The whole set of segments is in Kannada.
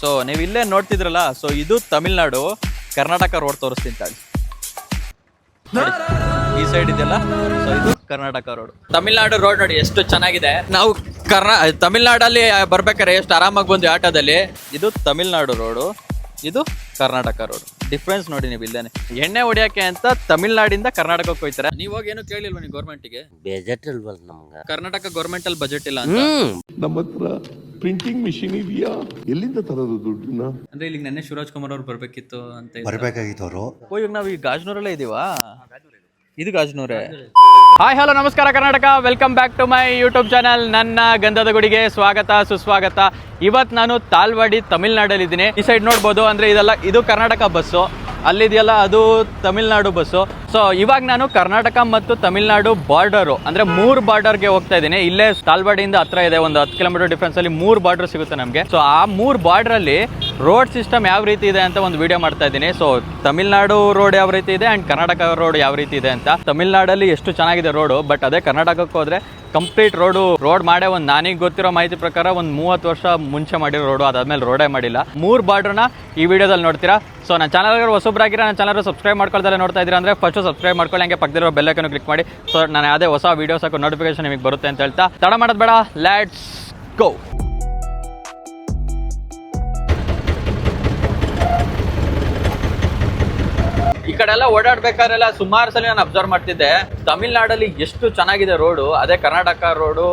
ಸೊ ನೀವು ಇಲ್ಲೇ ನೋಡ್ತಿದ್ರಲ್ಲ, ಸೊ ಇದು ತಮಿಳ್ನಾಡು ಕರ್ನಾಟಕ ರೋಡ್ ತೋರಿಸ್ತೀನಿ ತಾಳಿ. ಈ ಸೈಡ್ ಇದೆಯಲ್ಲ, ಸೊ ಇದು ಕರ್ನಾಟಕ ರೋಡ್. ತಮಿಳ್ನಾಡು ರೋಡ್ ನೋಡಿ ಎಷ್ಟು ಚೆನ್ನಾಗಿದೆ. ನಾವು ತಮಿಳ್ನಾಡಲ್ಲಿ ಬರ್ಬೇಕಾದ್ರೆ ಎಷ್ಟು ಆರಾಮಾಗಿ ಬಂದ್ವಿ ಆಟೋದಲ್ಲಿ. ಇದು ತಮಿಳ್ನಾಡು ರೋಡು, ಇದು ಕರ್ನಾಟಕ ರೋಡ್. ಡಿಫ್ರೆನ್ಸ್ ನೋಡಿ ನೀವು ಇಲ್ಲೇನೆ. ಎಣ್ಣೆ ಹೊಡಿಯಕ್ಕೆ ಅಂತ ತಮಿಳ್ನಾಡಿಂದ ಕರ್ನಾಟಕಕ್ಕೆ ಹೋಗ್ತಾರೆ. ನೀವು ಹೋಗಿ ಏನು ಕೇಳಿಲ್ವ ನೀವು ಗೌರ್ಮೆಂಟ್ಗೆ? ಬಜೆಟ್ ಇಲ್ವಲ್ಲ ನಮ್ಗೆ. ಕರ್ನಾಟಕ ಗೌರ್ಮೆಂಟ್ ಅಲ್ಲಿ ಬಜೆಟ್ ಇಲ್ಲ ಅಂತ. ನಮ್ಮ ಹತ್ರ ಪ್ರಿಂಟಿಂಗ್ ಮಿಷಿನ್ ಇದೆಯಾ? ಎಲ್ಲಿಂದ ತರೋದು ದುಡ್ಡನ್ನ? ಅಂದ್ರೆ ಇಲ್ಲಿ ನೆನ್ನೆ ಶಿವರಾಜ್ ಕುಮಾರ್ ಅವ್ರು ಬರ್ಬೇಕಿತ್ತು ಅಂತ ಬರಬೇಕಾಗಿತ್ತು ಅವರು. ಇವಾಗ ನಾವು ಈ ಗಾಜನೂರಲ್ಲೇ ಇದೀವಾ? ಇದು ಗಾಜನೂರೇ. ಹಾಯ್ ಹಲೋ ನಮಸ್ಕಾರ Karnataka, welcome back to my YouTube channel. ನನ್ನ ಗಂಧದ ಗುಡಿಗೆ ಸ್ವಾಗತ ಸುಸ್ವಾಗತ. ಇವತ್ತು ನಾನು ತಾಳ್ವಾಡಿ ತಮಿಳ್ನಾಡಲ್ಲಿ ಇದ್ದೀನಿ. ಈ ಸೈಡ್ ನೋಡ್ಬೋದು, ಅಂದರೆ ಇದು ಕರ್ನಾಟಕ ಬಸ್ಸು, ಅಲ್ಲಿದೆಯಲ್ಲ ಅದು ತಮಿಳ್ನಾಡು ಬಸ್ಸು. ಸೊ ಇವಾಗ ನಾನು ಕರ್ನಾಟಕ ಮತ್ತು ತಮಿಳ್ನಾಡು ಬಾರ್ಡರು, ಅಂದರೆ 3 ಬಾರ್ಡರ್ಗೆ ಹೋಗ್ತಾ ಇದ್ದೀನಿ. ಇಲ್ಲೇ ತಾಳ್ವಾಡಿಯಿಂದ ಹತ್ರ ಇದೆ, ಒಂದು 10 ಕಿಲೋಮೀಟರ್ ಡಿಫ್ರೆನ್ಸ್ ಅಲ್ಲಿ 3 ಬಾರ್ಡರ್ ಸಿಗುತ್ತೆ ನಮಗೆ. ಸೊ ಆ 3 ಬಾರ್ಡರಲ್ಲಿ ರೋಡ್ ಸಿಸ್ಟಮ್ ಯಾವ ರೀತಿ ಇದೆ ಅಂತ ಒಂದು ವಿಡಿಯೋ ಮಾಡ್ತಾ ಇದ್ದೀನಿ. ಸೊ ತಮಿಳ್ನಾಡು ರೋಡ್ ಯಾವ ರೀತಿ ಇದೆ ಆ್ಯಂಡ್ ಕರ್ನಾಟಕ ರೋಡ್ ಯಾವ ರೀತಿ ಇದೆ ಅಂತ. ತಮಿಳ್ನಾಡಲ್ಲಿ ಎಷ್ಟು ಚೆನ್ನಾಗಿದೆ ರೋಡು, ಬಟ್ ಅದೇ ಕರ್ನಾಟಕಕ್ಕೆ ಹೋದರೆ ಕಂಪ್ಲೀಟ್ ರೋಡ್ ಮಾಡೇ ನನಗೆ ಗೊತ್ತಿರೋ ಮಾಹಿತಿ ಪ್ರಕಾರ ಒಂದು 30 ವರ್ಷ ಮುಂಚೆ ಮಾಡಿರೋ ರೋಡು, ಅದಾದ್ಮೇಲೆ ರೋಡೇ ಮಾಡಿಲ್ಲ. 3 ಬಾರ್ಡ್ರನ್ನ ಈ ವಿಡಿಯೋದಲ್ಲಿ ನೋಡ್ತೀರಾ. ಸೊ ನನ್ನ ಚಾನಲ್ಗೆ ಹೊಸಬ್ರಾಗಿರೋ ನನ್ನ ಚಾನಲ್ ಸಬ್ಸ್ಕ್ರೈಬ್ ಮಾಡ್ಕೊಳ್ತಾರೆ ನೋಡ್ತಾ ಇದ್ದೀರಾ ಅಂದರೆ ಫಸ್ಟ್ ಸಬ್ಸ್ಕ್ರೈಬ್ ಮಾಡ್ಕೊಳ್ಳಿ, ಹಂಗೆ ಪಕ್ಕದಲ್ಲಿರೋ ಬೆಲ್ ಐಕಾನ್ ಕ್ಲಿಕ್ ಮಾಡಿ. ಸೊ ನಾನು ಯಾವುದೇ ಹೊಸ ವೀಡಿಯೋಸ್ ಹಾಕೋ ನೋಟಿಫಿಕೇಶನ್ ನಿಮಗೆ ಬರುತ್ತೆ ಅಂತ ಹೇಳ್ತಾ ತಡ ಮಾಡೋದು ಬೇಡ, ಲೆಟ್ಸ್ ಗೋ. ಈ ಕಡೆ ಎಲ್ಲ ಓಡಾಡ್ಬೇಕಾದ್ರೆಲ್ಲ ಸುಮಾರು ಸಲ ನಾನು ಅಬ್ಸರ್ವ್ ಮಾಡ್ತಿದ್ದೆ, ತಮಿಳ್ನಾಡಲ್ಲಿ ಎಷ್ಟು ಚೆನ್ನಾಗಿದೆ ರೋಡು, ಅದೇ ಕರ್ನಾಟಕ ರೋಡು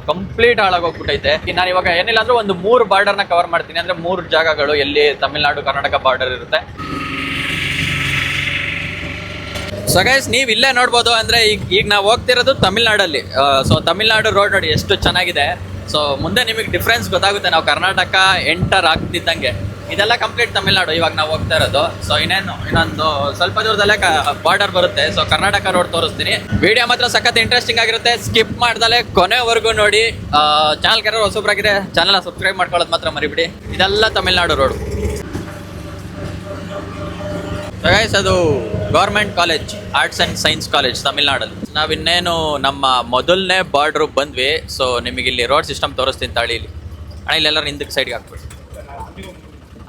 ಕಂಪ್ಲೀಟ್ ಹಾಳಾಗೋಗ್ಬಿಟ್ಟೈತೆ. ನಾನು ಇವಾಗ ಏನಿಲ್ಲ ಅಂದ್ರೆ ಒಂದು 3 ಬಾರ್ಡರ್ನ ಕವರ್ ಮಾಡ್ತೀನಿ, ಅಂದ್ರೆ 3 ಜಾಗಗಳು ಎಲ್ಲಿ ತಮಿಳ್ನಾಡು ಕರ್ನಾಟಕ ಬಾರ್ಡರ್ ಇರುತ್ತೆ. ಸೊ ಗೈಸ್ ನೀವು ಇಲ್ಲೇ ನೋಡ್ಬೋದು, ಅಂದ್ರೆ ಈಗ ನಾವು ಹೋಗ್ತಿರೋದು ತಮಿಳ್ನಾಡಲ್ಲಿ. ಸೊ ತಮಿಳ್ನಾಡು ರೋಡ್ ನೋಡಿ ಎಷ್ಟು ಚೆನ್ನಾಗಿದೆ. ಸೊ ಮುಂದೆ ನಿಮಗೆ ಡಿಫ್ರೆನ್ಸ್ ಗೊತ್ತಾಗುತ್ತೆ. ನಾವು ಕರ್ನಾಟಕ ಎಂಟರ್ ಆಗ್ತಿದ್ದಂಗೆ ಇದೆಲ್ಲ ಕಂಪ್ಲೀಟ್ ತಮಿಳ್ನಾಡು ಇವಾಗ ನಾವು ಹೋಗ್ತಾ ಇರೋದು. ಸೊ ಇನ್ನೊಂದು ಸ್ವಲ್ಪ ದೂರದಲ್ಲೇ ಬಾರ್ಡರ್ ಬರುತ್ತೆ. ಸೊ ಕರ್ನಾಟಕ ರೋಡ್ ತೋರಿಸ್ತೀನಿ. ವಿಡಿಯೋ ಮಾತ್ರ ಸಖತ್ ಇಂಟ್ರೆಸ್ಟಿಂಗ್ ಆಗಿರುತ್ತೆ, ಸ್ಕಿಪ್ ಮಾಡ್ದಲೆ ಕೊನೆವರೆಗೂ ನೋಡಿ. ಚಾನಲ್ ಯಾರು ಹೊಸಬ್ರಾಗಿದೆ ಚಾನಲ್ ಸಬ್ಸ್ಕ್ರೈಬ್ ಮಾಡ್ಕೊಳ್ಳೋದು ಮಾತ್ರ ಮರಿಬಿಡಿ. ಇದೆಲ್ಲ ತಮಿಳ್ನಾಡು ರೋಡ್. ಗೈಸ್ ಅದು government college, arts and science college ತಮಿಳ್ನಾಡಲ್ಲಿ. ನಾವಿನ್ನೇನು ನಮ್ಮ ಮೊದಲನೇ ಬಾರ್ಡ್ರು ಬಂದ್ವಿ. ಸೊ ನಿಮಗೆ ಇಲ್ಲಿ ರೋಡ್ ಸಿಸ್ಟಮ್ ತೋರಿಸ್ತೀನಿ ತಾಳಿ. ಇಲ್ಲಿ ಇಲ್ಲೆಲ್ಲರೂ ಹಿಂದಕ್ಕೆ ಸೈಡ್ಗೆ ಹಾಕ್ಬಿಡಿ.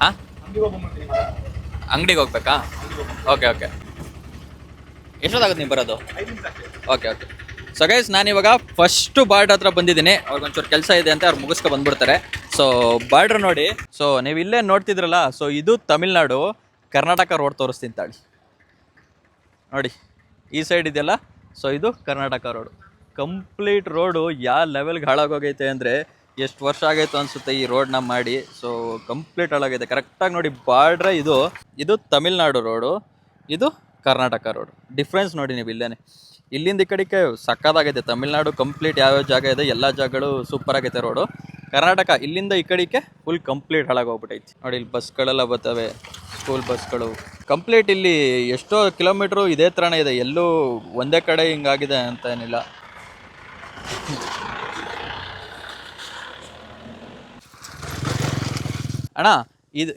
ಹಾಂ, ಅಂಗಡಿಗೆ ಹೋಗ್ಬೇಕಾ? ಓಕೆ ಎಷ್ಟೊತ್ತಾಗುತ್ತೆ ನೀವು ಬರೋದು? ಓಕೆ. ಸೊ ಗೈಸ್ ನಾನಿವಾಗ ಫಸ್ಟ್ ಬಾರ್ಡರ್ ಹತ್ರ ಬಂದಿದ್ದೀನಿ. ಅವ್ರಿಗೊಂಚೂರು ಕೆಲಸ ಇದೆ ಅಂತ ಅವ್ರು ಮುಗಿಸ್ಕೊ ಬಂದ್ಬಿಡ್ತಾರೆ. ಸೊ ಬಾರ್ಡ್ರ್ ನೋಡಿ. ಸೊ ನೀವು ಇಲ್ಲೇ ನೋಡ್ತಿದ್ರಲ್ಲ, ಸೊ ಇದು ತಮಿಳ್ನಾಡು ಕರ್ನಾಟಕ ರೋಡ್ ತೋರಿಸ್ತೀನಿ ತಾಳಿ. ನೋಡಿ ಈ ಸೈಡ್ ಇದೆಯಲ್ಲ, ಸೊ ಇದು ಕರ್ನಾಟಕ ರೋಡು. ಕಂಪ್ಲೀಟ್ ರೋಡು ಯಾವ ಲೆವೆಲ್ಗೆ ಹಾಳಾಗೋಗೈತೆ ಅಂದರೆ ಎಷ್ಟು ವರ್ಷ ಆಗೈತೆ ಅನಿಸುತ್ತೆ ಈ ರೋಡ್ನ ಮಾಡಿ. ಸೊ ಕಂಪ್ಲೀಟ್ ಹಾಳಾಗೈತೆ. ಕರೆಕ್ಟಾಗಿ ನೋಡಿ ಬಾರ್ಡ್ರೆ ಇದು ತಮಿಳ್ನಾಡು ರೋಡು, ಇದು ಕರ್ನಾಟಕ ರೋಡು. ಡಿಫ್ರೆನ್ಸ್ ನೋಡಿ ನೀವು ಇಲ್ಲೇನೆ. ಇಲ್ಲಿಂದ ಈ ಕಡೆಗೆ ಸಕ್ಕತ್ತಾಗೈತೆ. ತಮಿಳ್ನಾಡು ಕಂಪ್ಲೀಟ್ ಯಾವ್ಯಾವ ಜಾಗ ಇದೆ ಎಲ್ಲ ಜಾಗಗಳು ಸೂಪರ್ ಆಗೈತೆ ರೋಡು. ಕರ್ನಾಟಕ ಇಲ್ಲಿಂದ ಈ ಕಡೆಗೆ ಫುಲ್ ಕಂಪ್ಲೀಟ್ ಹಾಳಾಗೋಗ್ಬಿಟ್ಟೈತಿ. ನೋಡಿ ಇಲ್ಲಿ ಬಸ್ಗಳೆಲ್ಲ ಬರ್ತವೆ, ಸ್ಕೂಲ್ ಬಸ್ಗಳು. ಕಂಪ್ಲೀಟ್ ಇಲ್ಲಿ ಎಷ್ಟೋ ಕಿಲೋಮೀಟ್ರು ಇದೇ ಥರನೇ ಇದೆ, ಎಲ್ಲೂ ಒಂದೇ ಕಡೆ ಹಿಂಗಾಗಿದೆ ಅಂತ ಏನಿಲ್ಲ. ಅಣ್ಣ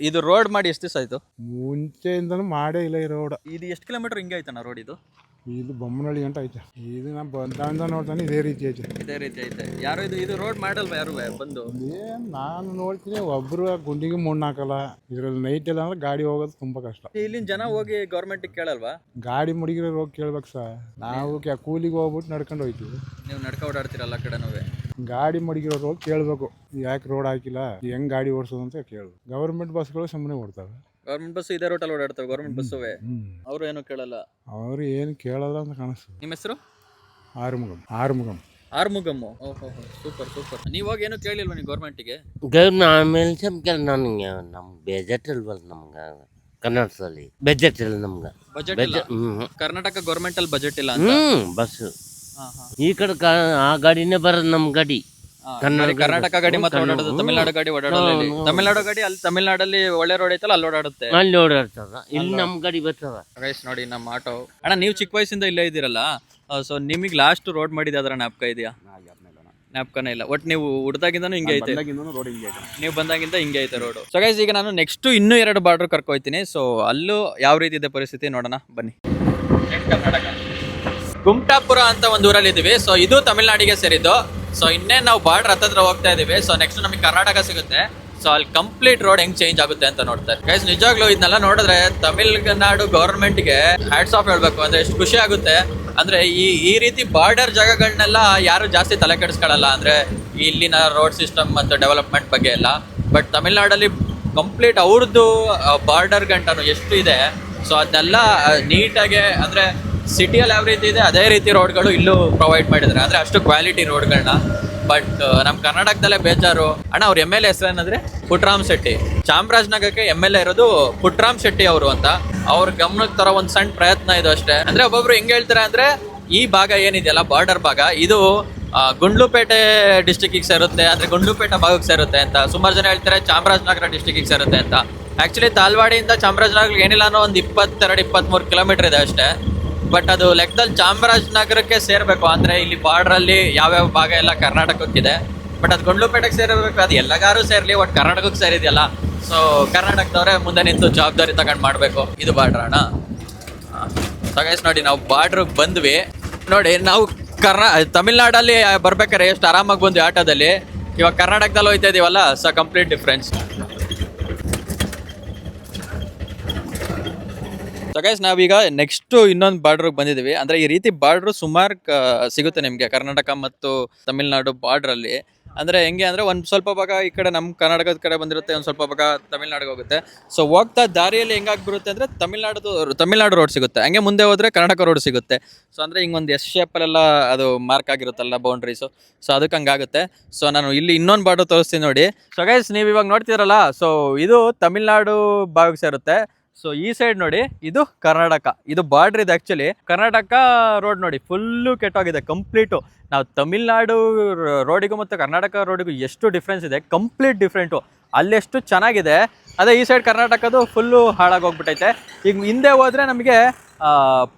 ಇದು ರೋಡ್ ಮಾಡಿ ಎಷ್ಟು ದಿವಸ ಆಯಿತು? ಮುಂಚೆಯಿಂದನೂ ಮಾಡೇ ಇಲ್ಲ ಈ ರೋಡ್. ಇದು ಎಷ್ಟು ಕಿಲೋಮೀಟ್ರ್ ಹಿಂಗೆ ಆಯ್ತಣ್ಣ ರೋಡ್? ಇದು ಬೊಮ್ಮನಹಳ್ಳಿ ಗಂಟ ಐತೆ. ಇದು ನಾನು ಬಂದ ನೋಡ್ತಾನೆ ಇದೇ ರೀತಿ ಐತೆ. ಯಾರು ಇದು ರೋಡ್ ಮಾಡಲ್ವ ಯಾರು ಬಂದು? ಏನು ನಾನು ನೋಡ್ತೀನಿ, ಒಬ್ರು ಗುಂಡಿಗೆ ಮಣ್ಣು ಹಾಕಲ್ಲ. ಇದ್ರಲ್ಲಿ ನೈಟ್ ಎಲ್ಲ ಅಂದ್ರೆ ಗಾಡಿ ಹೋಗೋದು ತುಂಬಾ ಕಷ್ಟ. ಇಲ್ಲಿನ ಜನ ಹೋಗಿ ಗೌರ್ಮೆಂಟಿಗೆ ಕೇಳಲ್ವಾ? ಗಾಡಿ ಮುಡಿಗಿರೋ ಹೋಗಿ ಕೇಳ್ಬೇಕು ಸರ್. ನಾವು ಕೂಲಿಗೆ ಹೋಗ್ಬಿಟ್ಟು ನಡ್ಕೊಂಡು ಹೋಗ್ತೀವಿ. ನೀವು ನಡ್ಕೊ ಓಡಾಡ್ತೀರಲ್ಲ ಕಡೆನೂ. ಗಾಡಿ ಮಡಿಗಿರೋರು ಹೋಗಿ ಕೇಳಬೇಕು, ಯಾಕೆ ರೋಡ್ ಹಾಕಿಲ್ಲ, ಹೆಂಗ್ ಗಾಡಿ ಓಡಿಸೋದು ಅಂತ ಕೇಳಬೇಕು. ಗೌರ್ಮೆಂಟ್ ಬಸ್ಗಳು ಸುಮ್ಮನೆ ಓಡ್ತವೆ. ಗೌರ್ಮೆಂಟ್ ಬಸ್ ಇದೇ ರೂಟಲ್ಲಿ ಓಡಾಡ್ತವೆ, ಗೌರ್ಮೆಂಟ್ ಬಸ್ಸುವೆ. ಅವರು ಏನು ಕೇಳಲ್ಲ. ಅವ್ರು ಏನು ಕೇಳಲ್ಲ ಅಂತ ಕಾಣಿಸ್ತದೆ. ನಿಮ್ಮ ಹೆಸರು? ಆರುಮುಗಮ್. ಓಹೋ ಸೂಪರ್. ನೀವು ಹೋಗಿ ಏನು ಕೇಳಿಲ್ವ ನೀವು ಗೌರ್ಮೆಂಟಿಗೆ? ಆಮೇಲೆ ನನಗೆ ನಮ್ಗೆ ಬಜೆಟ್ ಇಲ್ವಲ್ಲ ನಮ್ಗೆ. ಕರ್ನಾಟಕದಲ್ಲಿ ಬಜೆಟ್ ಇಲ್ಲ ನಮ್ಗೆ. ಬಜೆಟ್ ಇಲ್ಲ. ಕರ್ನಾಟಕ ಗೌರ್ಮೆಂಟ್ ಅಲ್ಲಿ ಬಜೆಟ್ ಇಲ್ಲ ಅಂತ. ಬಸ್ ಈ ಕಡೆ ಆ ಗಾಡಿನೇ ಬರೋದು ನಮ್ಮ ಗಾಡಿ. ಕರ್ನಾಟಕ ಗಾಡಿ ಮಾತ್ರ ಓಡಾಡೋದು, ತಮಿಳ್ನಾಡು ಗಾಡಿ ಓಡಾಡೋದು. ತಮಿಳ್ನಾಡು ಗಾಡಿ ಅಲ್ಲಿ ತಮಿಳ್ನಾಡಲ್ಲಿ ಒಳ್ಳೆ ರೋಡ್ ಐತಲ್ಲ ಅಲ್ಲಿ ಓಡಾಡುತ್ತೆ. ಅಲ್ಲಿ ಓಡಾಡ್ತದ, ಇಲ್ಲಿ ನಮ್ಮ ಗಾಡಿ ಬರ್ತದ. ಗೈಸ್ ನೋಡಿ ನಮ್ಮ ಆಟೋ. ಅಣ್ಣ ನೀವು ಚಿಕ್ಕ ವಯಸ್ಸಿಂದ ಇಲ್ಲೇ ಇದ್ದೀರಲ್ಲ, ಸೊ ನಿಮಗೆ ಲಾಸ್ಟ್ ರೋಡ್ ಮಾಡಿದ ಅದರ ಜ್ಞಾಪಕ ಇದೆಯಾ? ಜ್ಞಾಪಕನೇ ಇಲ್ಲ. ಒಟ್ಟು ನೀವು ಹುಡ್ದಾಗಿಂದನೂ ಹಿಂಗೆ ಐತೆ, ನೀವು ಬಂದಾಗಿಂದ ಹಿಂಗೆ ಐತೆ ರೋಡು. ಸೊ ಗೈಸ್ ಈಗ ನಾನು ನೆಕ್ಸ್ಟ್ ಇನ್ನೂ 2 ಬಾರ್ಡರ್ ಕರ್ಕೊಯ್ತೀನಿ. ಸೊ ಅಲ್ಲೂ ಯಾವ ರೀತಿ ಇದೆ ಪರಿಸ್ಥಿತಿ ನೋಡೋಣ ಬನ್ನಿ. ಗುಮ್ಟಾಪುರ ಅಂತ ಒಂದು ಊರಲ್ಲಿ ಇದೀವಿ. ಸೊ ಇದು ತಮಿಳ್ನಾಡಿಗೆ ಸೇರಿದ್ದು. ಸೊ ಇನ್ನೇ ನಾವು ಬಾರ್ಡರ್ ಹತ್ತಿರ ಹೋಗ್ತಾ ಇದೀವಿ. ಸೊ ನೆಕ್ಸ್ಟ್ ನಮಗೆ ಕರ್ನಾಟಕ ಸಿಗುತ್ತೆ. ಸೊ ಅಲ್ಲಿ ಕಂಪ್ಲೀಟ್ ರೋಡ್ ಹೆಂಗ್ ಚೇಂಜ್ ಆಗುತ್ತೆ ಅಂತ ನೋಡ್ತಾರೆ ಗೈಸ್. ನಿಜವಾಗ್ಲೂ ಇದನ್ನೆಲ್ಲ ನೋಡಿದ್ರೆ ತಮಿಳ್ನಾಡು ಗವರ್ಮೆಂಟ್ಗೆ ಹ್ಯಾಟ್ಸ್ ಆಫ್ ಹೇಳ್ಬೇಕು. ಅಂದ್ರೆ ಎಷ್ಟು ಖುಷಿ ಆಗುತ್ತೆ ಅಂದ್ರೆ ಈ ರೀತಿ ಬಾರ್ಡರ್ ಜಾಗಗಳನ್ನೆಲ್ಲ ಯಾರು ಜಾಸ್ತಿ ತಲೆ ಕೆಡಿಸ್ಕೊಳ್ಳಲ್ಲ, ಅಂದ್ರೆ ಇಲ್ಲಿನ ರೋಡ್ ಸಿಸ್ಟಮ್ ಮತ್ತು ಡೆವಲಪ್ಮೆಂಟ್ ಬಗ್ಗೆ ಎಲ್ಲ. ಬಟ್ ತಮಿಳ್ನಾಡಲ್ಲಿ ಕಂಪ್ಲೀಟ್ ಅವ್ರದ್ದು ಬಾರ್ಡರ್ ಗಂಟನು ಎಷ್ಟು ಇದೆ, ಸೊ ಅದನ್ನೆಲ್ಲ ನೀಟಾಗಿ ಅಂದರೆ ಸಿಟಿಯಲ್ಲಿ ಯಾವ ರೀತಿ ಇದೆ ಅದೇ ರೀತಿ ರೋಡ್ಗಳು ಇಲ್ಲೂ ಪ್ರೊವೈಡ್ ಮಾಡಿದ್ದಾರೆ. ಅಂದರೆ ಅಷ್ಟು ಕ್ವಾಲಿಟಿ ರೋಡ್ಗಳನ್ನ. ಬಟ್ ನಮ್ಮ ಕರ್ನಾಟಕದಲ್ಲೇ ಬೇಜಾರು. ಅಣ್ಣ ಅವ್ರ ಎಮ್ ಎಲ್ ಎ ಹೆಸರೇನಂದ್ರೆ ಪುಟ್ಟರಾಮ್ ಶೆಟ್ಟಿ. ಚಾಮರಾಜನಗರಕ್ಕೆ ಎಮ್ ಎಲ್ ಎ ಇರೋದು ಪುಟ್ಟರಾಮ್ ಶೆಟ್ಟಿ ಅವರು ಅಂತ. ಅವ್ರ ಗಮನಕ್ಕೆ ತರೋ ಒಂದು ಸಣ್ಣ ಪ್ರಯತ್ನ ಇದು ಅಷ್ಟೇ. ಅಂದರೆ ಒಬ್ಬೊಬ್ರು ಹೆಂಗೆ ಹೇಳ್ತಾರೆ ಅಂದರೆ ಈ ಭಾಗ ಏನಿದೆಯಲ್ಲ ಬಾರ್ಡರ್ ಭಾಗ, ಇದು ಗುಂಡ್ಲುಪೇಟೆ ಡಿಸ್ಟಿಕ್ಕಿಗೆ ಸೇರುತ್ತೆ, ಅಂದರೆ ಗುಂಡ್ಲುಪೇಟೆ ಭಾಗಕ್ಕೆ ಸೇರುತ್ತೆ ಅಂತ. ಸುಮಾರು ಜನ ಹೇಳ್ತಾರೆ ಚಾಮರಾಜನಗರ ಡಿಸ್ಟಿಕ್ಕಿಗೆ ಸೇರುತ್ತೆ ಅಂತ. ಆ್ಯಕ್ಚುಲಿ ತಾಲ್ವಾಡಿಯಿಂದ ಚಾಮರಾಜನಗರಕ್ಕೆ ಏನಿಲ್ಲ ಅನ್ನೋ ಒಂದು 22-23 ಕಿಲೋಮೀಟರ್ ಇದೆ ಅಷ್ಟೇ. ಬಟ್ ಅದು ಲೆಕ್ಕದಲ್ಲಿ ಚಾಮರಾಜನಗರಕ್ಕೆ ಸೇರಬೇಕು. ಅಂದರೆ ಇಲ್ಲಿ ಬಾರ್ಡ್ರಲ್ಲಿ ಯಾವ್ಯಾವ ಭಾಗ ಎಲ್ಲ ಕರ್ನಾಟಕಕ್ಕಿದೆ. ಬಟ್ ಅದು ಗುಂಡ್ಲುಪೇಟೆಗೆ ಸೇರಬೇಕು, ಅದು ಎಲ್ಲಗಾರು ಸೇರಲಿ, ಒಟ್ಟು ಕರ್ನಾಟಕಕ್ಕೆ ಸೇರಿದೆಯಲ್ಲ. ಸೊ ಕರ್ನಾಟಕದವರೇ ಮುಂದೆ ನಿಂತು ಜವಾಬ್ದಾರಿ ತಗೊಂಡು ಮಾಡಬೇಕು. ಇದು ಬಾರ್ಡ್ರ್ ಅಣ್ಣ. ಗೈಸ್ ನೋಡಿ, ನಾವು ಬಾರ್ಡ್ರಿಗೆ ಬಂದ್ವಿ ನೋಡಿ. ನಾವು ತಮಿಳ್ನಾಡಲ್ಲಿ ಬರ್ಬೇಕಾದ್ರೆ ಎಷ್ಟು ಆರಾಮಾಗಿ ಬಂದ್ವಿ ಆಟೋದಲ್ಲಿ. ಇವಾಗ ಕರ್ನಾಟಕದಲ್ಲಿ ಹೋಗ್ತಾ ಇದೀವಲ್ಲ, so complete difference. So guys ನಾವೀಗ ನೆಕ್ಸ್ಟು ಇನ್ನೊಂದು ಬಾರ್ಡ್ರಿಗೆ ಬಂದಿದ್ದೀವಿ. ಅಂದರೆ ಈ ರೀತಿ ಬಾರ್ಡ್ರು ಸುಮಾರು ಸಿಗುತ್ತೆ ನಿಮಗೆ ಕರ್ನಾಟಕ ಮತ್ತು ತಮಿಳ್ನಾಡು ಬಾರ್ಡ್ರಲ್ಲಿ. ಅಂದರೆ ಹೆಂಗೆ ಅಂದರೆ ಒಂದು ಸ್ವಲ್ಪ ಭಾಗ ಈ ಕಡೆ ನಮ್ಮ ಕರ್ನಾಟಕದ ಕಡೆ ಬಂದಿರುತ್ತೆ, ಒಂದು ಸ್ವಲ್ಪ ಭಾಗ ತಮಿಳ್ನಾಡಿಗೆ ಹೋಗುತ್ತೆ. ಸೊ ಹೋಗ್ತಾ ದಾರಿಯಲ್ಲಿ ಹೆಂಗಾಗಿ ಬರುತ್ತೆ ಅಂದರೆ ತಮಿಳ್ನಾಡು ರೋಡ್ ಸಿಗುತ್ತೆ, ಹಂಗೆ ಮುಂದೆ ಹೋದರೆ ಕರ್ನಾಟಕ ರೋಡ್ ಸಿಗುತ್ತೆ. ಸೊ ಅಂದರೆ ಹಿಂಗೊಂದು ಎಸ್ ಶೇಪಲ್ಲೆಲ್ಲ ಅದು ಮಾರ್ಕ್ ಆಗಿರುತ್ತಲ್ಲ ಬೌಂಡ್ರೀಸು, ಸೊ ಅದಕ್ಕೆ ಹಂಗಾಗುತ್ತೆ. ಸೊ ನಾನು ಇಲ್ಲಿ ಇನ್ನೊಂದು ಬಾರ್ಡ್ರ್ ತೋರಿಸ್ತೀನಿ ನೋಡಿ. ಸೊ ಗೈಸ್ ನೀವು ಇವಾಗ ನೋಡ್ತಿರಲ್ಲ, ಸೊ ಇದು ತಮಿಳ್ನಾಡು ಭಾಗಕ್ಕೆ ಸೇರುತ್ತೆ. ಸೊ ಈ ಸೈಡ್ ನೋಡಿ, ಇದು ಕರ್ನಾಟಕ, ಇದು ಬಾರ್ಡ್ರ್ ಇದೆ. ಆ್ಯಕ್ಚುಲಿ ಕರ್ನಾಟಕ ರೋಡ್ ನೋಡಿ ಫುಲ್ಲು ಕೆಟ್ಟೋಗಿದೆ ಕಂಪ್ಲೀಟು. ನಾವು ತಮಿಳ್ನಾಡು ರೋಡಿಗೂ ಮತ್ತು ಕರ್ನಾಟಕ ರೋಡಿಗೂ ಎಷ್ಟು ಡಿಫ್ರೆನ್ಸ್ ಇದೆ, ಕಂಪ್ಲೀಟ್ ಡಿಫ್ರೆಂಟು. ಅಲ್ಲೆಷ್ಟು ಚೆನ್ನಾಗಿದೆ, ಅದೇ ಈ ಸೈಡ್ ಕರ್ನಾಟಕದು ಫುಲ್ಲು ಹಾಳಾಗೋಗ್ಬಿಟ್ಟೈತೆ. ಈಗ ಹಿಂದೆ ಹೋದರೆ ನಮಗೆ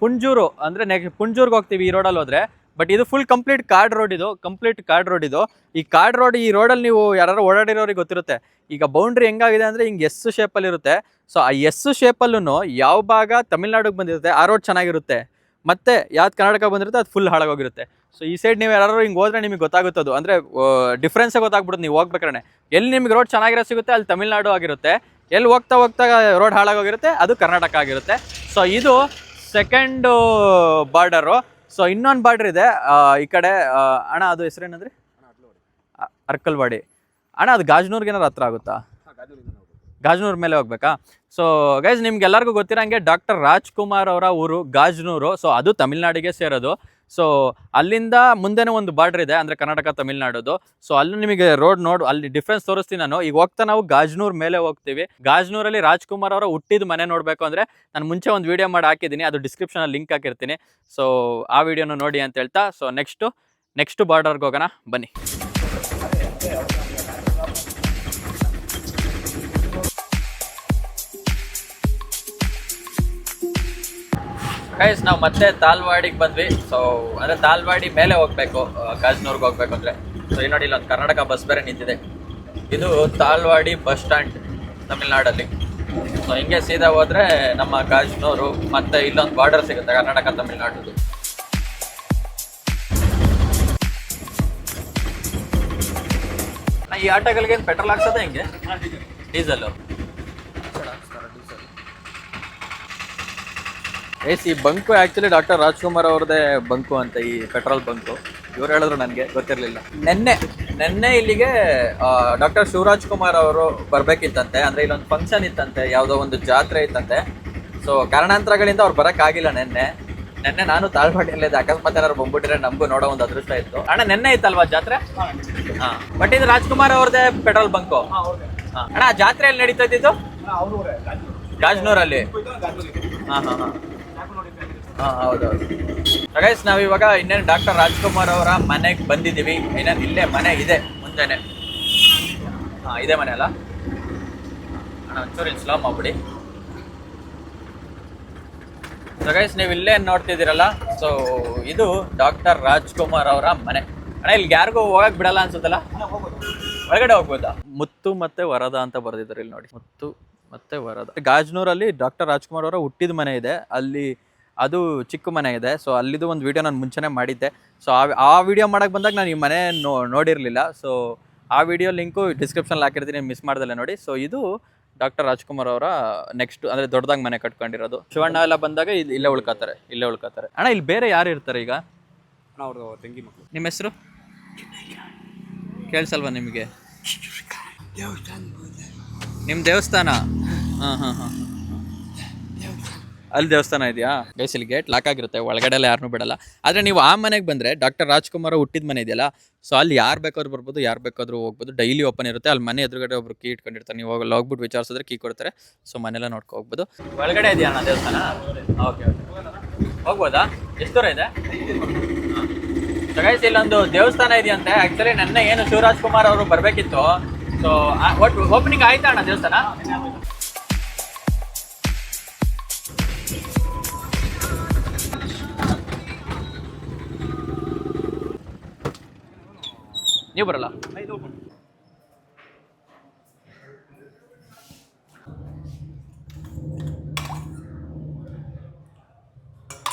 ಪುಂಜೂರು ಅಂದರೆ ಪುಂಜೂರ್ಗೆ ಹೋಗ್ತೀವಿ ಈ ರೋಡಲ್ಲಿ ಹೋದರೆ. ಬಟ್ ಇದು ಫುಲ್ ಕಂಪ್ಲೀಟ್ ಕಾರ್ಡ್ ರೋಡ್, ಇದು ಕಂಪ್ಲೀಟ್ ಕಾರ್ಡ್ ರೋಡ್ ಇದು. ಈ ಕಾರ್ಡ್ ರೋಡ್, ಈ ರೋಡಲ್ಲಿ ನೀವು ಯಾರು ಓಡಾಡಿರೋರಿಗೆ ಗೊತ್ತಿರುತ್ತೆ. ಈಗ ಬೌಂಡ್ರಿ ಹೆಂಗಾಗಿದೆ ಅಂದರೆ ಹಿಂಗೆ ಎಸ್ ಶೇಪಲ್ಲಿ ಇರುತ್ತೆ. ಸೊ ಆ ಎಸ್ ಶೇಪಲ್ಲೂ ಯಾವ ಭಾಗ ತಮಿಳ್ನಾಡಿಗೆ ಬಂದಿರುತ್ತೆ ಆ ರೋಡ್ ಚೆನ್ನಾಗಿರುತ್ತೆ, ಮತ್ತು ಯಾವ್ದು ಕರ್ನಾಟಕ ಬಂದಿರುತ್ತೆ ಅದು ಫುಲ್ ಹಾಳಾಗೋಗಿರುತ್ತೆ. ಸೊ ಈ ಸೈಡ್ ನೀವು ಯಾರು ಹಿಂಗೆ ಹೋದ್ರೆ ನಿಮಗೆ ಗೊತ್ತಾಗುತ್ತದು, ಅಂದರೆ ಡಿಫ್ರೆನ್ಸೇ ಗೊತ್ತಾಗ್ಬಿಡುತ್ತೆ ನೀವು ಹೋಗ್ಬೇಕಾರೆ. ಎಲ್ಲಿ ನಿಮಗೆ ರೋಡ್ ಚೆನ್ನಾಗಿರೋ ಸಿಗುತ್ತೆ ಅಲ್ಲಿ ತಮಿಳ್ನಾಡು ಆಗಿರುತ್ತೆ, ಎಲ್ಲಿ ಹೋಗ್ತಾ ರೋಡ್ ಹಾಳಾಗೋಗಿರುತ್ತೆ ಅದು ಕರ್ನಾಟಕ ಆಗಿರುತ್ತೆ. ಸೊ ಇದು ಸೆಕೆಂಡು ಬಾರ್ಡರು. ಸೊ ಇನ್ನೊಂದು ಬಾರ್ಡ್ರ್ ಇದೆ ಈ ಕಡೆ. ಅಣ್ಣ ಅದು ಹೆಸರೇನಂದ್ರೆ ಅರ್ಕಲ್ವಾಡಿ. ಅಣ್ಣ ಅದು ಗಾಜನೂರ್ಗೆ ಏನಾರು ಹತ್ರ ಆಗುತ್ತಾ? ಗಾಜನೂರ್ ಮೇಲೆ ಹೋಗ್ಬೇಕಾ? ಸೊ ಗೈಸ್ ನಿಮ್ಗೆಲ್ಲರಿಗೂ ಗೊತ್ತಿರೋಂಗೆ ಡಾಕ್ಟರ್ ರಾಜ್ಕುಮಾರ್ ಅವರ ಊರು ಗಾಜನೂರು. ಸೊ ಅದು ತಮಿಳ್ನಾಡಿಗೆ ಸೇರೋದು. ಸೊ ಅಲ್ಲಿಂದ ಮುಂದೆನೇ ಒಂದು ಬಾರ್ಡ್ರ್ ಇದೆ, ಅಂದರೆ ಕರ್ನಾಟಕ ತಮಿಳ್ನಾಡುದು. ಸೊ ಅಲ್ಲಿ ನಿಮಗೆ ರೋಡ್ ಅಲ್ಲಿ ಡಿಫ್ರೆನ್ಸ್ ತೋರಿಸ್ತೀನಿ ನಾನು. ಈಗ ಹೋಗ್ತಾ ನಾವು ಗಾಜನೂರ್ ಮೇಲೆ ಹೋಗ್ತೀವಿ. ಗಾಜನೂರಲ್ಲಿ ರಾಜ್ಕುಮಾರ್ ಅವರ ಹುಟ್ಟಿದ ಮನೆ ನೋಡಬೇಕು ಅಂದರೆ ನಾನು ಮುಂಚೆ ಒಂದು ವೀಡಿಯೋ ಮಾಡಿ ಹಾಕಿದ್ದೀನಿ, ಅದು ಡಿಸ್ಕ್ರಿಪ್ಷನಲ್ಲಿ ಲಿಂಕ್ ಹಾಕಿರ್ತೀನಿ. ಸೊ ಆ ವಿಡಿಯೋನ ನೋಡಿ ಅಂತ ಹೇಳ್ತಾ, ಸೊ ನೆಕ್ಸ್ಟು ಬಾರ್ಡರ್ಗೆ ಹೋಗೋಣ ಬನ್ನಿ. ಗೈಸ್ ನಾವು ಮತ್ತೆ ತಾಲ್ವಾಡಿಗೆ ಬಂದ್ವಿ. ಸೊ ಅಂದರೆ ತಾಲ್ವಾಡಿ ಮೇಲೆ ಹೋಗ್ಬೇಕು, ಗಾಜನೂರ್ಗೆ ಹೋಗ್ಬೇಕು ಅಂದರೆ. ಸೊ ಈ ನೋಡಿ ಇಲ್ಲೊಂದು ಕರ್ನಾಟಕ ಬಸ್ ಬೇರೆ ನಿಂತಿದೆ. ಇದು ತಾಲ್ವಾಡಿ ಬಸ್ ಸ್ಟ್ಯಾಂಡ್ ತಮಿಳ್ನಾಡಲ್ಲಿ. ಸೊ ಹಿಂಗೆ ಸೀದಾ ಹೋದರೆ ನಮ್ಮ ಗಾಜನೂರು, ಮತ್ತು ಇಲ್ಲೊಂದು ಬಾರ್ಡರ್ ಸಿಗುತ್ತೆ ಕರ್ನಾಟಕ ತಮಿಳ್ನಾಡುದು. ಈ ಆಟೋಗಳಿಗೆ ಪೆಟ್ರೋಲ್ ಹಾಕ್ಸೋದೇ ಹೆಂಗೆ? ಡೀಸೆಲ್ಲು. ಈ ಬಂಕು ಆ್ಯಕ್ಚುಲಿ ಡಾಕ್ಟರ್ ರಾಜ್ಕುಮಾರ್ ಅವ್ರದ್ದೇ ಬಂಕು ಅಂತ, ಈ ಪೆಟ್ರೋಲ್ ಬಂಕು. ಇವ್ರು ಹೇಳಿದ್ರು, ನನಗೆ ಗೊತ್ತಿರಲಿಲ್ಲ. ನೆನ್ನೆ ಇಲ್ಲಿಗೆ ಡಾಕ್ಟರ್ ಶಿವರಾಜ್ ಕುಮಾರ್ ಅವರು ಬರಬೇಕಿತ್ತಂತೆ. ಅಂದರೆ ಇಲ್ಲೊಂದು ಫಂಕ್ಷನ್ ಇತ್ತಂತೆ, ಯಾವುದೋ ಒಂದು ಜಾತ್ರೆ ಇತ್ತಂತೆ. ಸೊ ಕಾರಣಾಂತರಗಳಿಂದ ಅವ್ರು ಬರೋಕ್ಕಾಗಿಲ್ಲ ನೆನ್ನೆ ನಾನು ತಾಳ್ವಾಡಿಯಲ್ಲಿದ್ದೆ. ಅಕಸ್ಮಾತ್ ಏನಾದ್ರು ಬಂದ್ಬಿಟ್ರೆ ನಮಗೂ ನೋಡೋ ಒಂದು ಅದೃಷ್ಟ ಇತ್ತು. ಅಣ್ಣ ನೆನ್ನೆ ಇತ್ತಲ್ವಾ ಜಾತ್ರೆ? ಹಾಂ. ಬಟ್ ಇದು ರಾಜ್ಕುಮಾರ್ ಅವ್ರದ್ದೇ ಪೆಟ್ರೋಲ್ ಬಂಕು. ಅಣ್ಣ ಜಾತ್ರೆಯಲ್ಲಿ ನಡೀತಾ ಇದ್ದಿದ್ದು ಗಾಜನೂರಲ್ಲಿ. ಹಾಂ ಹಾಂ ಹಾಂ ಹಾಂ ಹೌದೌದು. ಗೈಸ್ ನಾವಿವಾಗ ಇನ್ನೇನು ಡಾಕ್ಟರ್ ರಾಜ್ಕುಮಾರ್ ಅವರ ಮನೆಗೆ ಬಂದಿದ್ದೀವಿ. ಇನ್ನೇನು ಇಲ್ಲೇ ಮನೆ ಇದೆ ಮುಂದೆನೆ. ಹಾಂ ಇದೇ ಮನೆ ಅಲ್ಲ ಅಣ್ಣ? ಒಂಚೂರು ಇಲ್ಲಿ ಸ್ಲೋ ಮಾಡ್ಬಿಡಿ. ಸೊ ಗೈಸ್ ನೀವು ಇಲ್ಲೇ ನೋಡ್ತಿದ್ದೀರಲ್ಲ, ಸೊ ಇದು ಡಾಕ್ಟರ್ ರಾಜ್ಕುಮಾರ್ ಅವರ ಮನೆ. ಅಣ್ಣ ಇಲ್ಲಿ ಯಾರಿಗೂ ಹೋಗಕ್ಕೆ ಬಿಡಲ್ಲ ಅನ್ಸುತ್ತಲ್ಲ, ಹೊರಗಡೆ ಹೋಗ್ಬೋದಾ? ಮುತ್ತು ಮತ್ತು ವರದ ಅಂತ ಬರೆದಿದ್ದಾರೆ ಇಲ್ಲಿ ನೋಡಿ, ಮುತ್ತು ಮತ್ತು ವರದ. ಗಾಜನೂರಲ್ಲಿ ಡಾಕ್ಟರ್ ರಾಜ್ಕುಮಾರ್ ಅವರ ಹುಟ್ಟಿದ ಮನೆ ಇದೆ, ಅಲ್ಲಿ ಅದು ಚಿಕ್ಕ ಮನೆ ಇದೆ. ಸೊ ಅಲ್ಲಿದು ಒಂದು ವೀಡಿಯೋ ನಾನು ಮುಂಚೆನೇ ಮಾಡಿದ್ದೆ. ಸೊ ಆ ವಿಡಿಯೋ ಮಾಡೋಕ್ಕೆ ಬಂದಾಗ ನಾನು ಈ ಮನೆ ನೋಡಿರಲಿಲ್ಲ. ಸೊ ಆ ವಿಡಿಯೋ ಲಿಂಕು ಡಿಸ್ಕ್ರಿಪ್ಷನಲ್ಲಿ ಹಾಕಿರ್ತೀನಿ, ಮಿಸ್ ಮಾಡ್ದಲ್ಲೇ ನೋಡಿ. ಸೊ ಇದು ಡಾಕ್ಟರ್ ರಾಜ್ಕುಮಾರ್ ಅವರ ನೆಕ್ಸ್ಟ್ ಅಂದರೆ ದೊಡ್ಡದಾಗಿ ಮನೆ ಕಟ್ಕೊಂಡಿರೋದು. ಶಿವಣ್ಣ ಎಲ್ಲ ಬಂದಾಗ ಇಲ್ಲೇ ಉಳ್ಕೋತಾರೆ. ಅಣ್ಣ ಇಲ್ಲಿ ಬೇರೆ ಯಾರು ಇರ್ತಾರೆ ಈಗ? ಅವ್ರದ್ದು ತಂಗಿ ಮಕ್ಕಳು. ನಿಮ್ಮ ಹೆಸರು ಕೇಳಿಸಲ್ವಾ ನಿಮಗೆ? ನಿಮ್ಮ ದೇವಸ್ಥಾನ? ಹಾಂ ಅಲ್ಲಿ ದೇವಸ್ಥಾನ ಇದೆಯಾ? ಗೈಸ್ ಇಲ್ಲಿ ಗೇಟ್ ಲಾಕ್ ಆಗಿರುತ್ತೆ, ಒಳಗಡೆ ಎಲ್ಲ ಯಾರನ್ನೂ ಬಿಡಲ್ಲ. ಆದರೆ ನೀವು ಆ ಮನೆಗೆ ಬಂದರೆ ಡಾಕ್ಟರ್ ರಾಜ್ಕುಮಾರ್ ಹುಟ್ಟಿದ ಮನೆ ಇದೆಯಲ್ಲ, ಸೊ ಅಲ್ಲಿ ಯಾರು ಬೇಕಾದ್ರೂ ಬರ್ಬೋದು, ಯಾರು ಬೇಕಾದ್ರೂ ಹೋಗ್ಬೋದು. ಡೈಲಿ ಓಪನ್ ಇರುತ್ತೆ. ಅಲ್ಲಿ ಮನೆ ಎದುರುಗಡೆ ಒಬ್ರು ಕೀ ಇಟ್ಕೊಂಡಿರ್ತಾರೆ. ನೀವು ಅಲ್ಲಿ ಹೋಗ್ಬಿಟ್ಟು ವಿಚಾರಿಸಿದ್ರೆ ಕೀ ಕೊಡ್ತಾರೆ. ಸೊ ಮನೆಲ್ಲ ನೋಡ್ಕೊ ಹೋಗ್ಬೋದು. ಒಳಗಡೆ ಇದೆಯಾ ಅಣ್ಣ ದೇವಸ್ಥಾನ? ಓಕೆ ಹೋಗ್ಬೋದಾ? ಎಷ್ಟು ದೂರ ಇದೆ? ಗೈಸ್ ಇಲ್ಲೊಂದು ದೇವಸ್ಥಾನ ಇದೆಯಂತೆ. ಆ್ಯಕ್ಚುಲಿ ನೆನ್ನೆ ಏನು ಶಿವರಾಜ್ಕುಮಾರ್ ಅವರು ಬರಬೇಕಿತ್ತು. ಸೊ ಒಟ್ಟು ಓಪನಿಂಗ್ ಆಯ್ತಾ ಅಣ್ಣ ದೇವಸ್ಥಾನ? ನೀವು ಬರಲ್ಲ?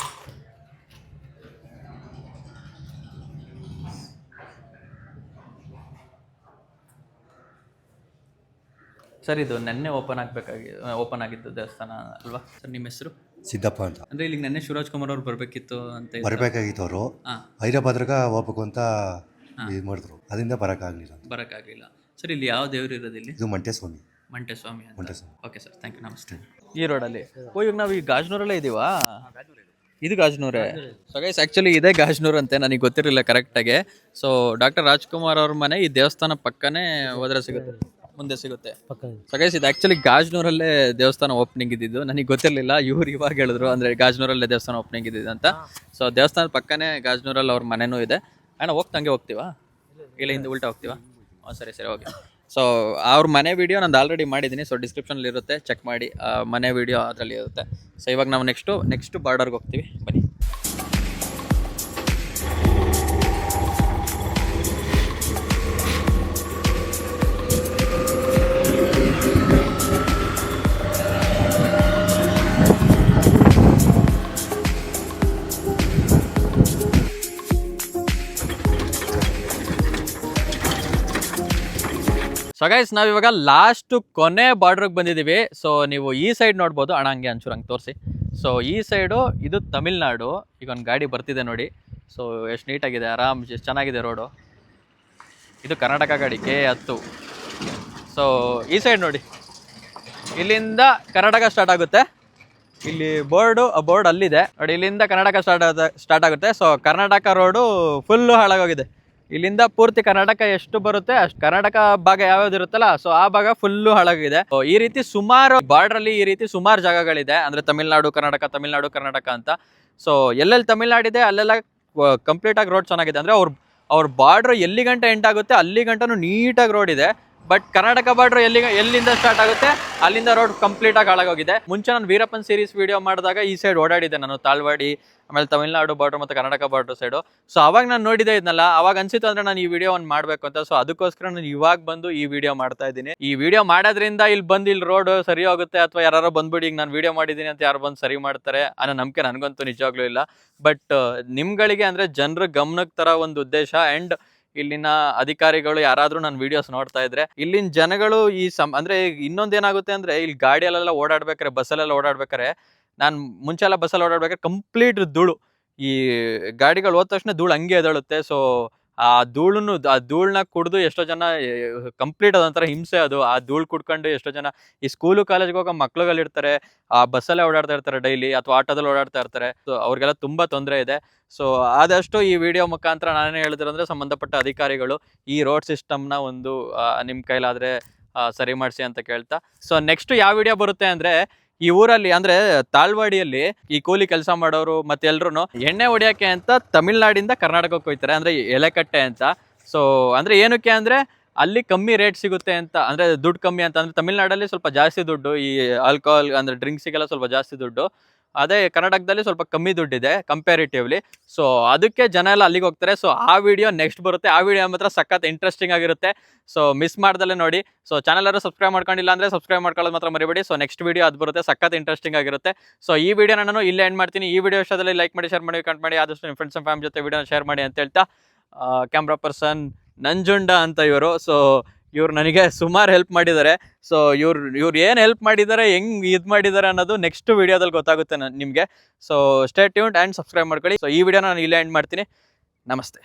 ಸರ್ ಇದು ನೆನ್ನೆ ಓಪನ್ ಆಗಿದ್ದು ದೇವಸ್ಥಾನ ಅಲ್ವಾ ಸರ್? ನಿಮ್ಮ ಹೆಸರು? ಸಿದ್ದಪ್ಪ ಅಂತ. ಅಂದರೆ ಇಲ್ಲಿಗೆ ನೆನ್ನೆ ಶಿವರಾಜ್ಕುಮಾರ್ ಅವ್ರು ಬರಬೇಕಿತ್ತು ಅಂತ ಬರಬೇಕಾಗಿತ್ತು ಅವರು. ಹೈದರಾಬಾದ್ರಾಗ ಹೋಗ್ಬೇಕು ಅಂತ ಇದು ಮಾಡಿದ್ರು, ಅದರಿಂದ ಬರೋಕ್ಕಾಗಲಿಲ್ಲ. ಸರ್ ಇಲ್ಲಿ ಯಾವ ದೇವರು ಇರೋದು? ಇಲ್ಲಿ ಇದು ಮಂಟೇಸ್ವಾಮಿ ಅಂತ. ಓಕೆ ಸರ್, ಥ್ಯಾಂಕ್ ಯು, ನಮಸ್ತೆ. ಈ ರೋಡಲ್ಲಿ ಇವಾಗ ನಾವು ಈ ಗಾಜನೂರಲ್ಲೇ ಇದ್ದೀವಾ? ಇದು ಗಾಜನೂರೇ. ಸೊ ಗೈಸ್ ಆ್ಯಕ್ಚುಲಿ ಇದೇ ಗಾಜನೂರು ಅಂತೆ, ನನಗೆ ಗೊತ್ತಿರಲಿಲ್ಲ ಕರೆಕ್ಟಾಗಿ. ಸೊ ಡಾಕ್ಟರ್ ರಾಜ್ಕುಮಾರ್ ಅವ್ರ ಮನೆ ಈ ದೇವಸ್ಥಾನ ಪಕ್ಕನೇ ಹೋದ್ರೆ ಸಿಗುತ್ತೆ, ಮುಂದೆ ಸಿಗುತ್ತೆ. ಸೊ ಗೈಸ್ ಇದು ಆ್ಯಕ್ಚುಲಿ ಗಾಜನೂರಲ್ಲೇ ದೇವಸ್ಥಾನ ಓಪನಿಂಗ್ ಇದ್ದಿದ್ದು, ನನಗೆ ಗೊತ್ತಿರಲಿಲ್ಲ. ಇವ್ರು ಇವಾಗ ಹೇಳಿದ್ರು, ಅಂದರೆ ಗಾಜನೂರಲ್ಲೇ ದೇವಸ್ಥಾನ ಓಪನಿಂಗ್ ಇದ್ದಿದ್ದು ಅಂತ. ಸೊ ದೇವಸ್ಥಾನದ ಪಕ್ಕನೇ ಗಾಜನೂರಲ್ಲಿ ಅವ್ರ ಮನೆಯೂ ಇದೆ. ಅಣ್ಣ ಹೋಗ್ತಂಗೆ ಹೋಗ್ತೀವಾ? ಇಲ್ಲ ಹಿಂದೆ ಉಲ್ಟಾ ಹೋಗ್ತೀವಾ? ಹಾಂ ಸರಿ ಓಕೆ. ಸೊ ಅವ್ರ ಮನೆ ವೀಡಿಯೋ ನಾನು ಆಲ್ರೆಡಿ ಮಾಡಿದ್ದೀನಿ. ಸೊ ಡಿಸ್ಕ್ರಿಪ್ಷನಲ್ಲಿ ಇರುತ್ತೆ, ಚೆಕ್ ಮಾಡಿ. ಮನೆ ವೀಡಿಯೋ ಅದರಲ್ಲಿ ಇರುತ್ತೆ. ಸೊ ಇವಾಗ ನಾವು ನೆಕ್ಸ್ಟು ಬಾರ್ಡರ್ಗೆ ಹೋಗ್ತೀವಿ, ಬನ್ನಿ. ಸೊ ಗೈಸ್ ನಾವಿವಾಗ ಲಾಸ್ಟ್ ಕೊನೆ ಬಾರ್ಡ್ರಿಗೆ ಬಂದಿದ್ದೀವಿ. ಸೊ ನೀವು ಈ ಸೈಡ್ ನೋಡ್ಬೋದು. ಅಣ್ಣ ಹಂಗೆ ಹಂಗೆ ತೋರಿಸಿ. ಸೊ ಈ ಸೈಡು ಇದು ತಮಿಳ್ನಾಡು. ಈಗ ಒಂದು ಗಾಡಿ ಬರ್ತಿದೆ ನೋಡಿ. ಸೊ ಎಷ್ಟು ನೀಟಾಗಿದೆ, ಆರಾಮ್, ಎಷ್ಟು ಚೆನ್ನಾಗಿದೆ ರೋಡು. ಇದು ಕರ್ನಾಟಕ ಗಾಡಿ K10. ಸೊ ಈ ಸೈಡ್ ನೋಡಿ, ಇಲ್ಲಿಂದ ಕರ್ನಾಟಕ ಸ್ಟಾರ್ಟ್ ಆಗುತ್ತೆ. ಇಲ್ಲಿ ಬೋರ್ಡ್ ಅಲ್ಲಿದೆ ನೋಡಿ, ಇಲ್ಲಿಂದ ಕರ್ನಾಟಕ ಸ್ಟಾರ್ಟ್ ಆಗುತ್ತೆ. ಸೊ ಕರ್ನಾಟಕ ರೋಡು ಫುಲ್ಲು ಹಾಳಾಗೋಗಿದೆ. ಇಲ್ಲಿಂದ ಪೂರ್ತಿ ಕರ್ನಾಟಕ ಎಷ್ಟು ಬರುತ್ತೆ ಅಷ್ಟು ಕರ್ನಾಟಕ ಭಾಗ ಯಾವ್ಯಾವ್ದು ಇರುತ್ತಲ್ಲ, ಸೊ ಆ ಭಾಗ ಫುಲ್ಲು ಹಾಳಾಗಿದೆ. ಈ ರೀತಿ ಸುಮಾರು ಬಾರ್ಡ್ರಲ್ಲಿ ಈ ರೀತಿ ಸುಮಾರು ಜಾಗಗಳಿದೆ. ಅಂದ್ರೆ ತಮಿಳ್ನಾಡು ಕರ್ನಾಟಕ ಅಂತ. ಸೊ ಎಲ್ಲೆಲ್ಲಿ ತಮಿಳ್ನಾಡಿದೆ ಅಲ್ಲೆಲ್ಲ ಕಂಪ್ಲೀಟ್ ಆಗಿ ರೋಡ್ ಚೆನ್ನಾಗಿದೆ. ಅಂದ್ರೆ ಅವ್ರ ಬಾರ್ಡ್ರ್ ಎಲ್ಲಿ ಗಂಟೆ ಎಂಡ್ ಆಗುತ್ತೆ ಅಲ್ಲಿ ಗಂಟನೂ ನೀಟಾಗಿ ರೋಡ್ ಇದೆ. ಬಟ್ ಕರ್ನಾಟಕ ಬಾರ್ಡ್ರ್ ಎಲ್ಲಿಂದ ಸ್ಟಾರ್ಟ್ ಆಗುತ್ತೆ ಅಲ್ಲಿಂದ ರೋಡ್ ಕಂಪ್ಲೀಟ್ ಆಗಿ ಹಾಳಾಗೋಗಿದೆ. ಮುಂಚೆ ನಾನು ವೀರಪ್ಪನ್ ಸೀರೀಸ್ ವಿಡಿಯೋ ಮಾಡಿದಾಗ ಈ ಸೈಡ್ ಓಡಾಡಿದ್ದೆ ನಾನು, ತಾಳ್ವಾಡಿ, ಆಮೇಲೆ ತಮಿಳ್ನಾಡು ಬಾರ್ಡ್ರ್ ಮತ್ತು ಕರ್ನಾಟಕ ಬಾರ್ಡ್ರ್ ಸೈಡು. ಸೊ ಅವಾಗ ನಾನು ನೋಡಿದೆ ಇದನ್ನೆಲ್ಲ, ಅವಾಗ ಅನ್ಸಿತ್ತು ಅಂದ್ರೆ ನಾನು ಈ ವಿಡಿಯೋ ಒಂದು ಮಾಡಬೇಕು ಅಂತ. ಸೊ ಅದಕ್ಕೋಸ್ಕರ ನಾನು ಇವಾಗ ಬಂದು ಈ ವಿಡಿಯೋ ಮಾಡ್ತಾ ಇದ್ದೀನಿ. ಈ ವಿಡಿಯೋ ಮಾಡೋದ್ರಿಂದ ಇಲ್ಲಿ ರೋಡ್ ಸರಿ ಹೋಗುತ್ತೆ, ಅಥವಾ ಯಾರು ಬಂದ್ಬಿಡಿ ಈಗ ನಾನು ವಿಡಿಯೋ ಮಾಡಿದ್ದೀನಿ ಅಂತ ಯಾರು ಬಂದು ಸರಿ ಮಾಡ್ತಾರೆ ಅನ್ನೋ ನಂಬಿಕೆ ನನಗಂತೂ ನಿಜವಾಗ್ಲೂ ಇಲ್ಲ. ಬಟ್ ನಿಮ್ಗಳಿಗೆ ಅಂದ್ರೆ ಜನರ ಗಮನಕ್ಕೆ ತರ ಒಂದು ಉದ್ದೇಶ. ಆ್ಯಂಡ್ ಇಲ್ಲಿನ ಅಧಿಕಾರಿಗಳು ಯಾರಾದ್ರೂ ನನ್ನ ವಿಡಿಯೋಸ್ ನೋಡ್ತಾ ಇದ್ರೆ, ಇಲ್ಲಿನ ಜನಗಳು ಅಂದ್ರೆ ಇನ್ನೊಂದೇನಾಗುತ್ತೆ ಅಂದ್ರೆ, ಇಲ್ಲಿ ಗಾಡಿಯಲ್ಲೆಲ್ಲ ಓಡಾಡ್ಬೇಕಾರೆ, ಬಸ್ಸಲ್ಲೆಲ್ಲ ಓಡಾಡ್ಬೇಕಾರೆ, ನಾನು ಮುಂಚೆ ಎಲ್ಲ ಬಸ್ಸಲ್ಲಿ ಓಡಾಡ್ಬೇಕಾದ್ರೆ ಕಂಪ್ಲೀಟ್ ಧೂಳು, ಈ ಗಾಡಿಗಳು ಹೋದ ತಕ್ಷಣ ಧೂಳು ಹಂಗೆ ಎದಳುತ್ತೆ. ಸೊ ಆ ಧೂಳನ್ನ ಕುಡಿದು ಎಷ್ಟೋ ಜನ ಕಂಪ್ಲೀಟ್ ಅದೊಂಥರ ಹಿಂಸೆ ಅದು. ಆ ಧೂಳು ಕುಡ್ಕೊಂಡು ಎಷ್ಟೋ ಜನ ಈ ಸ್ಕೂಲು ಕಾಲೇಜ್ಗೆ ಹೋಗೋ ಮಕ್ಳುಗಳಿರ್ತಾರೆ, ಆ ಬಸ್ಸಲ್ಲೇ ಓಡಾಡ್ತಾ ಇರ್ತಾರೆ ಡೈಲಿ, ಅಥವಾ ಆಟೋದಲ್ಲಿ ಓಡಾಡ್ತಾ ಇರ್ತಾರೆ. ಸೊ ಅವ್ರಿಗೆಲ್ಲ ತುಂಬ ತೊಂದರೆ ಇದೆ. ಸೊ ಆದಷ್ಟು ಈ ವಿಡಿಯೋ ಮುಖಾಂತರ ನಾನೇನು ಹೇಳಿದ್ರಂದ್ರೆ, ಸಂಬಂಧಪಟ್ಟ ಅಧಿಕಾರಿಗಳು ಈ ರೋಡ್ ಸಿಸ್ಟಮ್ನ ಒಂದು ನಿಮ್ಮ ಕೈಲಾದರೆ ಸರಿ ಮಾಡಿಸಿ ಅಂತ ಕೇಳ್ತಾ. ಸೊ ನೆಕ್ಸ್ಟ್ ಯಾವ ವಿಡಿಯೋ ಬರುತ್ತೆ ಅಂದರೆ, ಈ ಊರಲ್ಲಿ ಅಂದ್ರೆ ತಾಳ್ವಾಡಿಯಲ್ಲಿ ಈ ಕೂಲಿ ಕೆಲಸ ಮಾಡೋರು ಮತ್ತೆ ಎಲ್ರು ಎಣ್ಣೆ ಹೊಡಿಯೋಕೆ ಅಂತ ತಮಿಳ್ನಾಡಿಂದ ಕರ್ನಾಟಕಕ್ಕೆ ಹೋಗ್ತಾರೆ, ಅಂದ್ರೆ ಎಲೆಕಟ್ಟೆ ಅಂತ. ಸೊ ಅಂದ್ರೆ ಏನಕ್ಕೆ ಅಂದ್ರೆ ಅಲ್ಲಿ ಕಮ್ಮಿ ರೇಟ್ ಸಿಗುತ್ತೆ ಅಂತ, ಅಂದ್ರೆ ದುಡ್ಡು ಕಮ್ಮಿ ಅಂತ. ಅಂದ್ರೆ ತಮಿಳ್ನಾಡಲ್ಲಿ ಸ್ವಲ್ಪ ಜಾಸ್ತಿ ದುಡ್ಡು, ಈ ಆಲ್ಕೋಹಾಲ್ ಅಂದ್ರೆ ಡ್ರಿಂಕ್ಸಿಗೆಲ್ಲ ಸ್ವಲ್ಪ ಜಾಸ್ತಿ ದುಡ್ಡು. ಅದೇ ಕರ್ನಾಟಕದಲ್ಲಿ ಸ್ವಲ್ಪ ಕಮ್ಮಿ ದುಡ್ಡಿದೆ ಕಂಪ್ಯಾರಿಟಿವ್ಲಿ. ಸೊ ಅದಕ್ಕೆ ಜನ ಎಲ್ಲ ಅಲ್ಲಿಗೆ ಹೋಗ್ತಾರೆ. ಸೊ ಆ ವಿಡಿಯೋ ನೆಕ್ಸ್ಟ್ ಬರುತ್ತೆ. ಆ ವಿಡಿಯೋ ಮಾತ್ರ ಸಖತ್ ಇಂಟ್ರೆಸ್ಟಿಂಗ್ ಆಗಿರುತ್ತೆ. ಸೊ ಮಿಸ್ ಮಾಡ್ದಲ್ಲೇ ನೋಡಿ. ಸೊ ಚಾನಲ್ ಯಾರು ಸಬ್ಸ್ಕ್ರೈಬ್ ಮಾಡ್ಕೊಂಡಿಲ್ಲ ಅಂದ್ರೆ ಸಬ್ಸ್ಕ್ರೈಬ್ ಮಾಡ್ಕೊಳ್ಳೋದು ಮಾತ್ರ ಮರಿಬೇಡಿ. ಸೊ ನೆಕ್ಸ್ಟ್ ವಿಡಿಯೋ ಅದು ಬರುತ್ತೆ, ಸಖತ್ ಇಂಟ್ರೆಸ್ಟಿಂಗ್ ಆಗಿರುತ್ತೆ. ಸೊ ಈ ವಿಡಿಯೋನ ನಾನು ಇಲ್ಲೇ ಎಂಡ್ ಮಾಡ್ತೀನಿ. ಈ ವಿಡಿಯೋ ಇಷ್ಟದಲ್ಲಿ ಲೈಕ್ ಮಾಡಿ, ಶೇರ್ ಮಾಡಿ, ಕಮೆಂಟ್ ಮಾಡಿ, ಆದಷ್ಟು ನಿಮ್ಮ ಫ್ರೆಂಡ್ಸ್ ಅಂಡ್ ಫ್ಯಾಮಿಲಿ ಜೊತೆ ವಿಡಿಯೋನ ಶೇರ್ ಮಾಡಿ ಅಂತ ಹೇಳ್ತಾ, ಕ್ಯಾಮ್ರಾ ಪರ್ಸನ್ ನಂಜುಂಡ ಅಂತ ಇವರು. ಸೊ ಇವ್ರು ನನಗೆ ಸುಮಾರು ಹೆಲ್ಪ್ ಮಾಡಿದ್ದಾರೆ. ಸೊ ಇವ್ರು ಏನು ಹೆಲ್ಪ್ ಮಾಡಿದ್ದಾರೆ, ಹೆಂಗ್ ಇದು ಮಾಡಿದ್ದಾರೆ ಅನ್ನೋದು ನೆಕ್ಸ್ಟ್ ವಿಡಿಯೋದಲ್ಲಿ ಗೊತ್ತಾಗುತ್ತೆ ನಿಮಗೆ. So stay tuned and subscribe ಮಾಡ್ಕೊಳ್ಳಿ. ಸೊ ಈ ವಿಡಿಯೋನ ನಾನು ಇಲ್ಲೇ ಎಂಡ್ ಮಾಡ್ತೀನಿ. ನಮಸ್ತೆ.